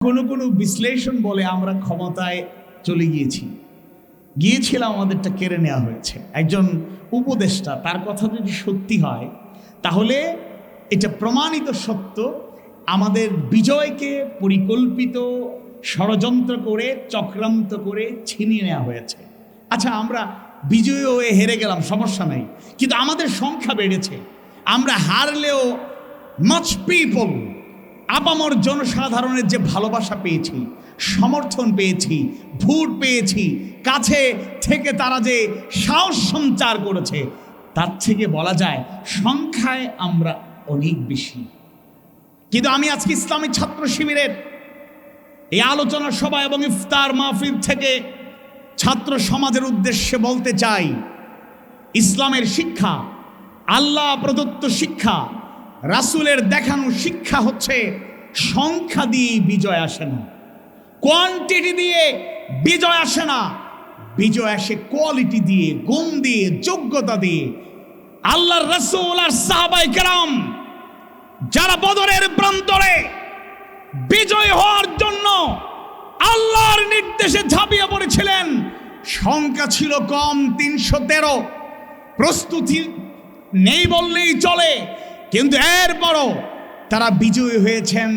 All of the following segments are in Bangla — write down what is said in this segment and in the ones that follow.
কোনো কোনো বিশ্লেষণ বলে আমরা ক্ষমতায় চলে গিয়েছিলাম, আমাদেরটা কেড়ে নেওয়া হয়েছে। একজন উপদেষ্টা, তার কথা যদি সত্যি হয় তাহলে এটা প্রমাণিত সত্য, আমাদের বিজয়কে পরিকল্পিত ষড়যন্ত্র করে চক্রান্ত করে ছিনিয়ে নেওয়া হয়েছে। আচ্ছা, আমরা বিজয়ী হয়ে হেরে গেলাম, সমস্যা নাই, কিন্তু আমাদের সংখ্যা বেড়েছে। আমরা হারলেও মাচ পিপল, আপামর জনসাধারণের যে ভালোবাসা পেয়েছি, সমর্থন পেয়েছি, ভোট পেয়েছি, কাছে থেকে তারা যে সাহস সঞ্চার করেছে, তার থেকে বলা যায় সংখ্যায় আমরা অনেক বেশি। কিন্তু আমি আজকে ইসলামী ছাত্র শিবিরের এই আলোচনা সভা এবং ইফতার মাহফিল থেকে ছাত্র সমাজের উদ্দেশ্যে বলতে চাই, ইসলামের শিক্ষা, আল্লাহ প্রদত্ত শিক্ষা, রাসূলের দেখানো শিক্ষা হচ্ছে সংখ্যা দিয়ে বিজয় আসে না, কোয়ান্টিটি দিয়ে বিজয় আসে না। বিজয় আসে কোয়ালিটি দিয়ে, গুণ দিয়ে, যোগ্যতা দিয়ে। আল্লাহর রাসূল আর সাহাবায়ে কেরাম যারা বদরের প্রান্তরে বিজয় হওয়ার জন্য আল্লাহর নির্দেশে ঝাঁপিয়ে পড়েছিলেন, সংখ্যা ছিল কম, ৩১৩। প্রস্তুতি নেই বললেই চলে, কিন্তু এরপরও তারা বিজয়ী হয়েছেন।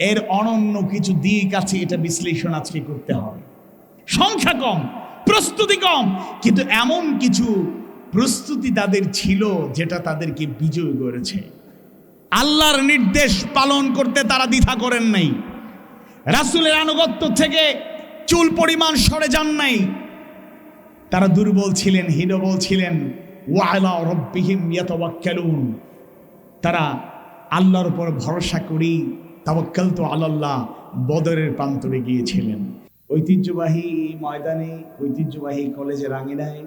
এর অনন্য কিছু দিক আছে, এটা বিশ্লেষণ আজকে করতে হবে। সংখ্যা কম, প্রস্তুতি কম, কিন্তু এমন কিছু প্রস্তুতি তাদের ছিল যেটা তাদেরকে বিজয়ী করেছে। আল্লাহর নির্দেশ পালন করতে তারা দ্বিধা করেন নাই, রাসূলের আনুগত্য থেকে চুল পরিমাণ সরে যান নাই। তারা দুর্বল ছিলেন, হীনবল ছিলেন। ওয়া আলা রাব্বিহিম ইয়াতাওয়াক্কালুন, তারা আল্লাহর উপর ভরসা করি তাওয়াক্কালতু আলাল্লাহ বদরের প্রান্তরে গিয়েছিলেন। ঐতিহ্যবাহী ময়দানে, ঐতিহ্যবাহী কলেজের আঙিনায়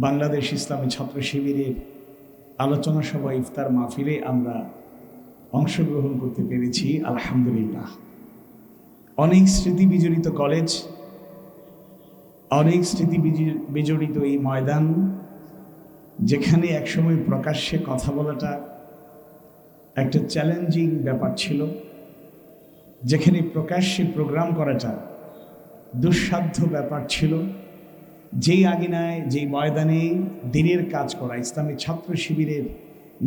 বাংলাদেশ ইসলামী ছাত্র শিবিরের আলোচনা সভা ইফতার মাহফিলে আমরা অংশগ্রহণ করতে পেরেছি, আলহামদুলিল্লাহ। অনেক স্মৃতি বিজড়িত কলেজ, অনেক স্মৃতি বিজড়িত এই ময়দান, যেখানে একসময় প্রকাশ্যে কথা বলাটা একটা চ্যালেঞ্জিং ব্যাপার ছিল, যেখানে প্রকাশ্যে প্রোগ্রাম করাটা দুঃসাধ্য ব্যাপার ছিল। যেই আঙিনায়, যেই ময়দানে দিনের কাজ করা, ইসলামী ছাত্র শিবিরের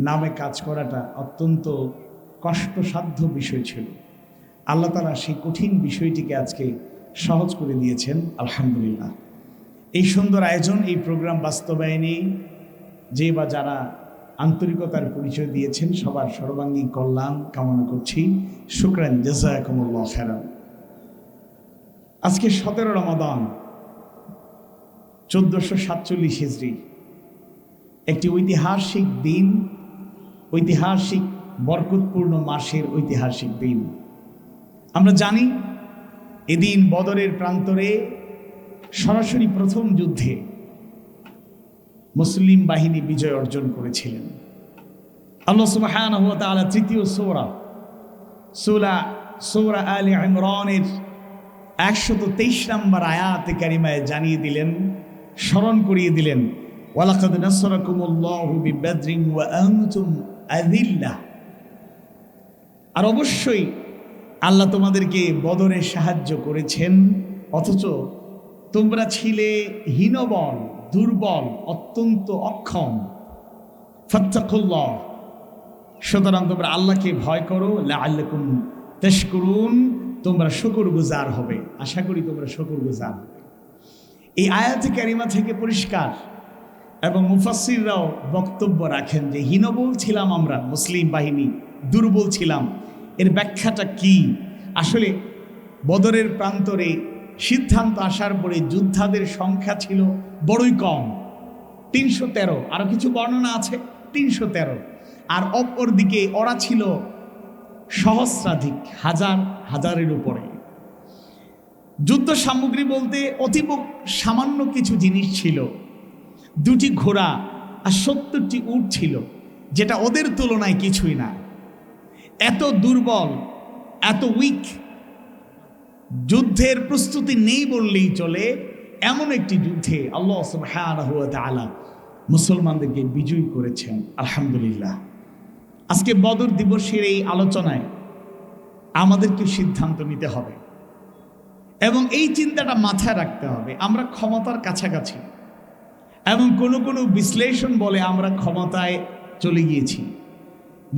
নামে কাজ করাটা অত্যন্ত কষ্টসাধ্য বিষয় ছিল। আল্লাহ তাআলা সেই কঠিন বিষয়টিকে আজকে সহজ করে দিয়েছেন, আলহামদুলিল্লাহ। এই সুন্দর আয়োজন, এই প্রোগ্রাম বাস্তবায়নে যে বা যারা আন্তরিকতার পরিচয় দিয়েছেন, সবার সর্বাঙ্গীন কল্যাণ কামনা করছি। শুকরান, জাযাকুমুল্লাহ খাইরান। আজকে 17 রমাদান 1447 হিজরি, একটি ঐতিহাসিক দিন, ঐতিহাসিক বরকতপূর্ণ মাসের ঐতিহাসিক দিন। আমরা জানি এদিন বদরের প্রান্তরে সরাসরি প্রথম যুদ্ধে মুসলিম বাহিনী বিজয় অর্জন করেছিলেন। আল্লাহ সুবহানাহু ওয়া তাআলা তৃতীয় সূরা আলে ইমরানের 123 নম্বর আয়াতে কারিমায় জানিয়ে দিলেন, স্মরণ করিয়ে দিলেন, ওয়ালাকাদ নাসরাকুমুল্লাহু বিবাদরিন ওয়া আনতুম আযিল্লাহ। আর অবশ্যই আল্লাহ তোমাদেরকে বদরে সাহায্য করেছেন, অথচ তোমরা ছিলে হীনবল, দুর্বল, অত্যন্ত অক্ষম। ফাত্তাকুল্লাহ, সুতরাং তোমরা আল্লাহকে ভয় করো, লাআল্লাকুম তাশকুরুন, তোমরা শুকরগুজার হবে। আশা করি তোমরা শুকরগুজার হবে। এই আয়াতে কারিমা থেকে পরিষ্কার, এবং মুফাসসিররাও বক্তব্য রাখেন যে হীনবল ছিলাম আমরা, মুসলিম বাহিনী দুর্বল ছিলাম। এর ব্যাখ্যাটা কি? আসলে বদরের প্রান্তরে সিদ্ধান্ত আসার পরে যোদ্ধাদের সংখ্যা ছিল বড়ই কম, 313। আরো কিছু বর্ণনা আছে 313। আর অপরদিকে ওরা ছিল সহস্রাধিক, হাজারের উপরে। যুদ্ধ সামগ্রী বলতে অতীব সামান্য কিছু জিনিস ছিল, 2টি ঘোড়া আর 70টি উট ছিল, যেটা ওদের তুলনায় কিছুই না। এত দুর্বল, এত উইক, যুদ্ধের প্রস্তুতি নেই বললেই চলে, এমন একটি যুদ্ধে আল্লাহ সুবহানাহু ওয়া তাআলা মুসলমানদেরকে বিজয়ী করেছেন, আলহামদুলিল্লাহ। আজকে বদর দিবসের এই আলোচনায় আমাদেরকে সিদ্ধান্ত নিতে হবে এবং এই চিন্তাটা মাথায় রাখতে হবে। আমরা ক্ষমতার কাছাকাছি এবং কোনো বিশ্লেষণ বলে আমরা ক্ষমতায় চলে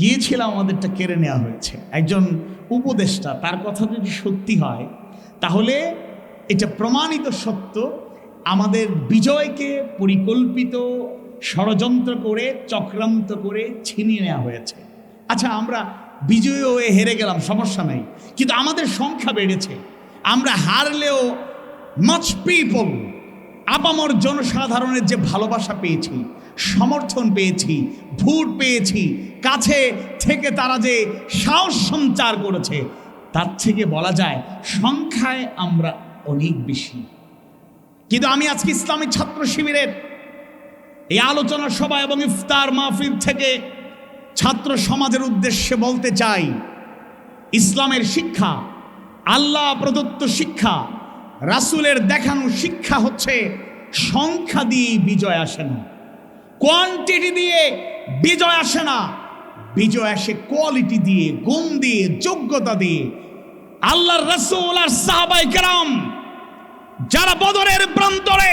গিয়েছিলাম, আমাদেরটা কেড়ে নেওয়া হয়েছে। একজন উপদেষ্টা, তার কথা যদি সত্যি হয় তাহলে এটা প্রমাণিত সত্য, আমাদের বিজয়কে পরিকল্পিত ষড়যন্ত্র করে চক্রান্ত করে ছিনিয়ে নেওয়া হয়েছে। আচ্ছা, আমরা বিজয়ী হয়ে হেরে গেলাম, সমস্যা নাই, কিন্তু আমাদের সংখ্যা বেড়েছে। আমরা হারলেও মাচ পিপল, আপামর জনসাধারণের যে ভালোবাসা পেয়েছি, সমর্থন পেয়েছি, ভোট পেয়েছি, কাছে থেকে তারা যে সাহস সঞ্চার করেছে, তার থেকে বলা যায় সংখ্যায় আমরা অনেক বেশি। কিন্তু আমি আজকে ইসলামী ছাত্র শিবিরের এই আলোচনা সভা এবং ইফতার মাহফিল থেকে ছাত্র সমাজের উদ্দেশ্যে বলতে চাই, ইসলামের শিক্ষা, আল্লাহ প্রদত্ত শিক্ষা, রাসূলের দেখানো শিক্ষা হচ্ছে সংখ্যা দিয়ে বিজয় আসে না, কোয়ান্টিটি দিয়ে বিজয় আসে না। বিজয় আসে কোয়ালিটি দিয়ে, গুণ দিয়ে, যোগ্যতা দিয়ে। আল্লাহর রাসূল আর সাহাবায়ে কেরাম যারা বদরের প্রান্তরে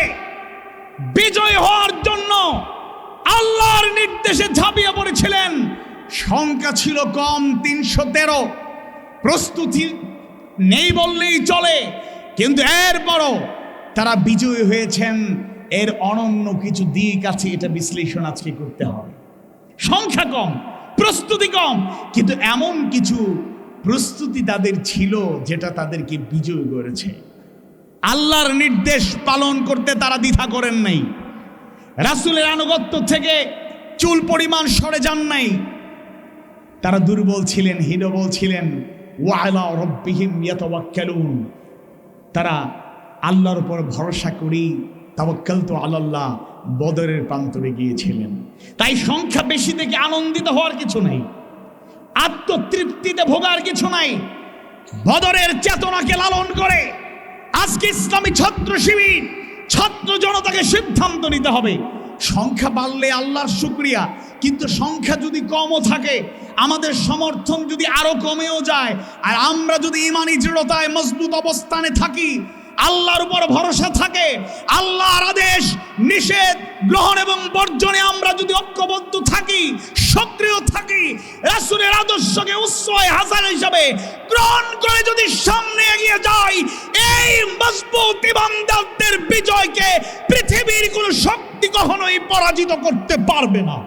বিজয় হওয়ার জন্য আল্লাহর নির্দেশে ঝাঁপিয়ে পড়েছিলেন, সংখ্যা ছিল কম, 313। প্রস্তুতি নেই বললেই চলে, কিন্তু এরপরও তারা বিজয়ী হয়েছেন। এর অনন্য কিছু দিক আছে, এটা বিশ্লেষণ আজকে করতে হবে। সংখ্যা কম, প্রস্তুতি কম, কিন্তু এমন কিছু প্রস্তুতি তাদের ছিল যেটা তাদেরকে বিজয়ী করেছে। আল্লাহর নির্দেশ পালন করতে তারা দ্বিধা করেন নাই, রাসূলের আনুগত্য থেকে চুল পরিমাণ সরে যান নাই। তারা দুর্বল ছিলেন, হীনবল ছিলেন। ওয়া আলা রাব্বিহিম ইয়াতাওয়াক্কালুন, তারা আল্লাহর উপর ভরসা করি তাওয়াক্কালতু আলাল্লাহ বদরের প্রান্তরে গিয়েছিলেন। তাই সংখ্যা বেশি থেকে আনন্দিত হওয়ার কিছু নাই, আত্মতৃপ্তিতে ভোগার কিছু নাই। বদরের চেতনাকে লালন করে আজকে ইসলামী ছাত্র শিবির, ছাত্র জনতাকে সিদ্ধান্ত নিতে হবে। সংখ্যা বাড়লে আল্লাহর শুকরিয়া, কিন্তু সংখ্যা যদি কমও থাকে, আমাদের সমর্থন যদি আরো কমেও যায়, আর আমরা যদি ঈমানি দৃঢ়তায় মজবুত অবস্থানে থাকি, আল্লাহর উপর ভরসা থাকে, আল্লাহর আদেশ নিষেধ গ্রহণ এবং বর্জনে আমরা যদি ঐক্যবদ্ধ থাকি, সক্রিয় থাকি, রাসূলের আদর্শকে উসওয়ায়ে হাসানা হিসাবে গ্রহণ করে যদি সামনে এগিয়ে যাই, এই মজবুত ইমানদারদের বিজয়কে পৃথিবীর কোনো শক্তি কখনোই পরাজিত করতে পারবে না।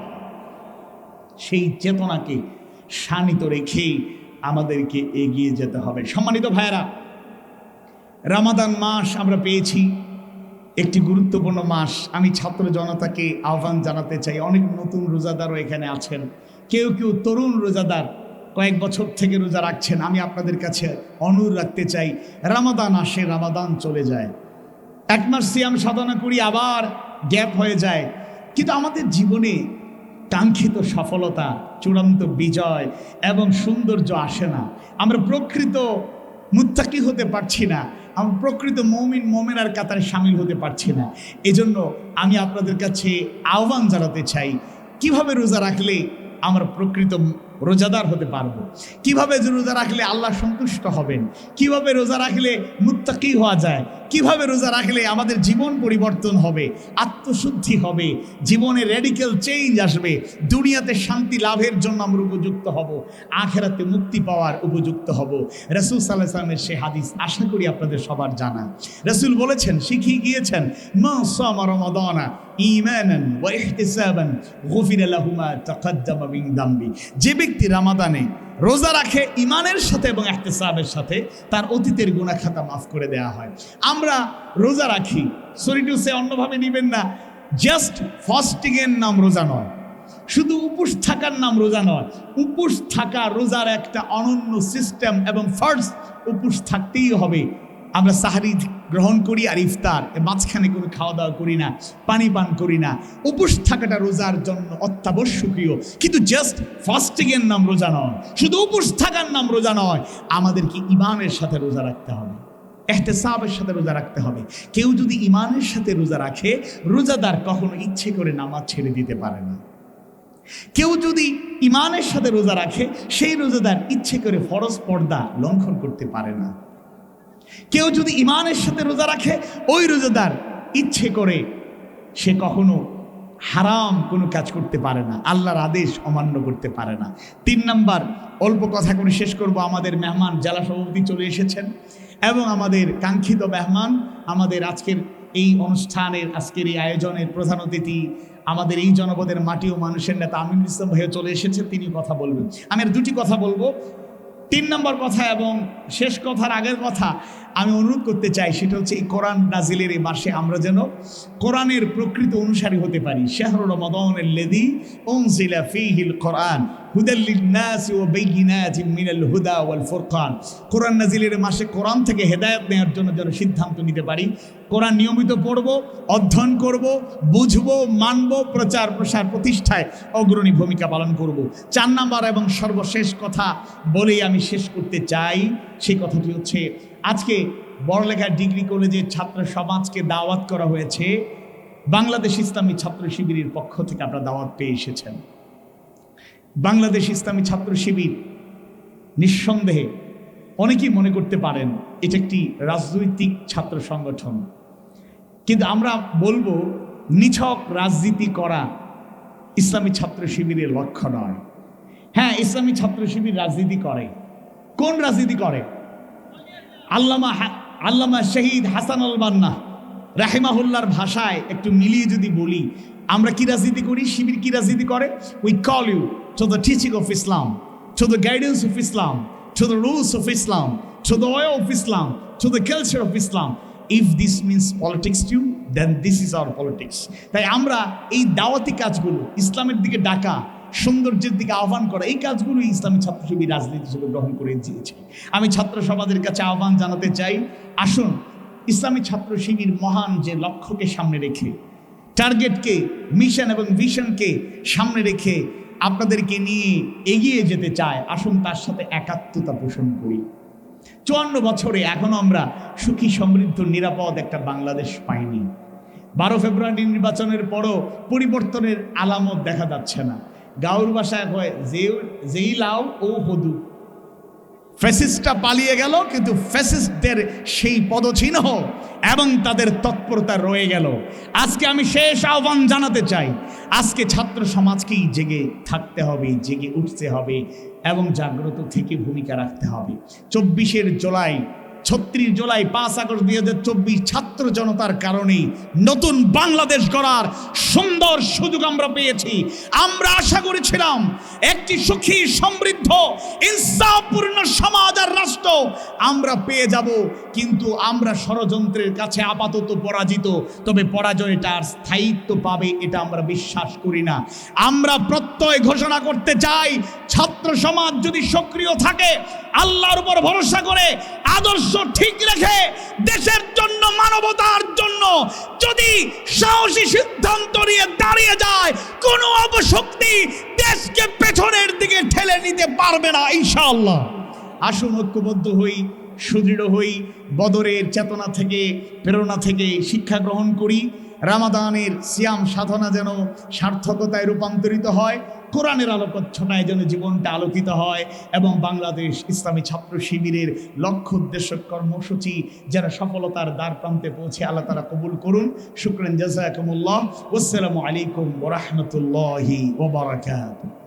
সেই চেতনাকে শানিত রেখেই আমাদেরকে এগিয়ে যেতে হবে। সম্মানিত ভাইয়েরা, রমাদান মাস আমরা পেয়েছি, একটি গুরুত্বপূর্ণ মাস। আমি ছাত্র জনতাকে আহ্বান জানাতে চাই, অনেক নতুন রোজাদারও এখানে আছেন, কেউ তরুণ রোজাদার কয়েক বছর থেকে রোজা রাখছেন। আমি আপনাদের কাছে অনুরোধ রাখতে চাই, রমাদান আসে, রমাদান চলে যায়, এক মাস সিয়াম সাধনা করি, আবার গ্যাপ হয়ে যায়, কিন্তু আমাদের জীবনে কাঙ্ক্ষিত সফলতা, চূড়ান্ত বিজয় এবং সৌন্দর্য আসে না। আমরা প্রকৃত মুত্তাকি হতে পারছি না, আমরা প্রকৃত মুমিনার কাতারে শামিল হতে পারছি না। এজন্য আমি আপনাদের কাছে আহ্বান জানাতে চাই, কিভাবে রোজা রাখলে আমরা প্রকৃত রোজাদার হতে পারবো, কিভাবে রোজা রাখলে আল্লাহ সন্তুষ্ট হবেন, কিভাবে রোজা রাখলে মুত্তাকি হওয়া যায়, কিভাবে রোজা রাখলে আমাদের জীবন পরিবর্তন হবে, আত্মশুদ্ধি হবে, জীবনে র্যাডিক্যাল চেঞ্জ আসবে, দুনিয়াতে শান্তি লাভের জন্য আমরা উপযুক্ত হব, আখিরাতে মুক্তি পাওয়ার উপযুক্ত হব। রাসূল সাল্লাল্লাহু আলাইহি ওয়াসাল্লামের সেই হাদিস আশা করি আপনাদের সবার জানা। রাসূল বলেছেন, শিখিয়ে গিয়েছেন, মা সামা রমাদানা ঈমানান ওয়া ইহতিসাবান গুফিরা লাহু মা তাকাদ্দামা মিন যামবি। যে ব্যক্তি রমাদানে রোজা রাখে ঈমানের সাথে এবং ইহতিসাবের সাথে, তার অতীতের গুনাহ খাতা মাফ করে দেওয়া হয়। আমরা রোজা রাখি, সরি টু সে, অন্যভাবে নেবেন না, জাস্ট ফাস্টিং এর নাম রোজা নয়, শুধু উপোস থাকার নাম রোজা নয়। উপোস থাকা রোজার একটা অনন্য সিস্টেম এবং ফার্স্ট উপোস থাকতেই হবে। আমরা সাহারি গ্রহণ করি আর ইফতার, মাঝখানে কোনো খাওয়া দাওয়া করি না, পানি পান করি না। উপোস থাকাটা রোজার জন্য অত্যাবশ্যকীয়, কিন্তু জাস্ট ফাস্টিং এর নাম রোজা নয়, শুধু উপোস থাকার নাম রোজা নয়। আমাদেরকে ঈমানের সাথে রোজা রাখতে হবে, ইহতিসাবের সাথে রোজা রাখতে হবে। কেউ যদি ঈমানের সাথে রোজা রাখে, রোজাদার কখনো ইচ্ছে করে নামাজ ছেড়ে দিতে পারে না। কেউ যদি ইমানের সাথে রোজা রাখে, সেই রোজাদার ইচ্ছে করে ফরজ পর্দা লঙ্ঘন করতে পারে না। কেউ যদি ইমানের সাথে রোজা রাখে, ওই রোজাদার ইচ্ছে করে সে কখনো হারাম কোনো কাজ করতে পারে না, আল্লাহর আদেশ অমান্য করতে পারে না। 3 নাম্বার, অল্প কথা করে শেষ করব। আমাদের মেহমান জেলা সভাপতি চলে এসেছেন এবং আমাদের কাঙ্ক্ষিত মেহমান, আমাদের আজকের এই অনুষ্ঠানের, আজকের এই আয়োজনের প্রধান অতিথি, আমাদের এই জনপদের মাটি ও মানুষের নেতা আমিনুল ইসলাম ভাইয়া চলে এসেছে, তিনি কথা বলবেন। আমি আর 2টি কথা বলবো। 3 নম্বর কথা এবং শেষ কথার আগের কথা আমি অনুরোধ করতে চাই, সেটা হচ্ছে এই কোরআন নাজিলের এই মাসে আমরা যেন কোরআনের প্রকৃত অনুসারী হতে পারি। শাহরু রমাদানিল্লাযী উনজিলা ফীহিল কোরআন হুদাল লিন-নাসি ওয়া বাইয়িনাতিন মিনাল হুদা ওয়াল ফুরকান। কোরআন নাজিলের মাসে কোরআন থেকে হেদায়েত নেওয়ার জন্য যেন সিদ্ধান্ত নিতে পারি। কোরআন নিয়মিত পড়ব, অধ্যয়ন করব, বুঝব, মানব, প্রচার প্রসার প্রতিষ্ঠায় অগ্রণী ভূমিকা পালন করব। 4 নাম্বার এবং সর্বশেষ কথা বলেই আমি শেষ করতে চাই, সেই কথাটি হচ্ছে আজকে বড়লেখা ডিগ্রি কলেজের ছাত্র সমাজকে দাওয়াত করা হয়েছে। বাংলাদেশ ইসলামী ছাত্র শিবিরের পক্ষ থেকে আপনারা দাওয়াত পেয়ে এসেছেন। বাংলাদেশ ইসলামী ছাত্র শিবির নিঃসন্দেহে অনেকেই মনে করতে পারেন এটা একটি রাজনৈতিক ছাত্র সংগঠন, কিন্তু আমরা বলবো নিছক রাজনীতি করা ইসলামী ছাত্র শিবিরের লক্ষ্য নয়। হ্যাঁ, ইসলামী ছাত্র শিবির রাজনীতি করে। কোন রাজনীতি করে? আল্লামা শহীদ হাসান আল বান্না রাহিমাহুল্লাহর ভাষায় একটু মিলিয়ে যদি বলি, আমরা কি রাজনীতি করি, শিবির কি রাজনীতি করে? We call you to the teaching of Islam, to the guidance of Islam, to the rules of Islam, to the way of Islam, to the culture of Islam. If this means politics to you, then this is our politics. তাই আমরা এই দাওয়াতি কাজগুলো, ইসলামের দিকে ডাকা, সৌন্দর্যের দিকে আহ্বান করা, এই কাজগুলো ইসলামী ছাত্র শিবির রাজনীতি হিসেবে গ্রহণ করে দিয়েছে। আমি ছাত্র সমাজের কাছে আহ্বান জানাতে চাই, আসুন ইসলামী ছাত্র শিবির মহান যে লক্ষ্যকে সামনে রেখে, টার্গেটকে, মিশন এবং ভিশনকে সামনে রেখে আপনাদেরকে নিয়ে এগিয়ে যেতে চায়। আসুন তার সাথে একাত্মতা পোষণ করি। 54 বছরে এখনো আমরা সুখী, সমৃদ্ধ, নিরাপদ একটা বাংলাদেশ পাইনি। 12 ফেব্রুয়ারি নির্বাচনের পরও পরিবর্তনের আলামত দেখা যাচ্ছে না। গাঁওর ভাষায় হয় যেই লাউ ও হদু। ফ্যাসিস্টটা পালিয়ে গেল, কিন্তু ফ্যাসিস্টদের সেই পদচিহ্ন এবং তাদের তৎপরতা রয়ে গেল। আজকে আমি শেষ আহ্বান জানাতে চাই, আজকে ছাত্র সমাজকেই জেগে থাকতে হবে, জেগে উঠতে হবে এবং জাগ্রত থেকে ভূমিকা রাখতে হবে। 24 জুলাই, 36 জুলাই, 5 আগস্ট 2024 ছাত্র জনতার কারণে নতুন বাংলাদেশ গড়ার সুন্দর সুযোগ আমরা পেয়েছি। আমরা আশা করেছিলাম একটি সুখী, সমৃদ্ধ, ইনসাফপূর্ণ সমাজ আর রাষ্ট্র আমরা পেয়ে যাব, কিন্তু আমরা ষড়যন্ত্রের কাছে আপাতত পরাজিত। তবে পরাজয়টা আর স্থায়িত্ব পাবে এটা আমরা বিশ্বাস করি না। আমরা প্রত্যয় ঘোষণা করতে চাই, ছাত্র সমাজ যদি সক্রিয় থাকে, আল্লাহর উপর ভরসা করে, আদর্শ ঠিক রেখে, দেশের জন্য, মানবতার জন্য যদি সাহসী সিদ্ধান্ত নিয়ে দাঁড়িয়ে যায়, কোনো অপশক্তি দেশকে পেছনের দিকে ঠেলে নিতে পারবে না ইনশাআল্লাহ। আসুন ঐক্যবদ্ধ হই, সুদৃঢ় হই, বদরের চেতনা থেকে, প্রেরণা থেকে শিক্ষা গ্রহণ করি। রামাদানের সিয়াম সাধনা যেন সার্থকতায় রূপান্তরিত হয়, কোরআনের আলোকচ্ছটায় যেন জীবনটা আলোকিত হয় এবং বাংলাদেশ ইসলামী ছাত্র শিবিরের লক্ষ্য উদ্দেশ্য কর্মসূচি যেন সফলতার দ্বার প্রান্তে পৌঁছে আল্লাহ তাআলা কবুল করুন। শুকরান জাযাকুমুল্লাহ। ওয়াসসালামু আলাইকুম ওয়া রাহমাতুল্লাহি ওয়া বারাকাতুহু।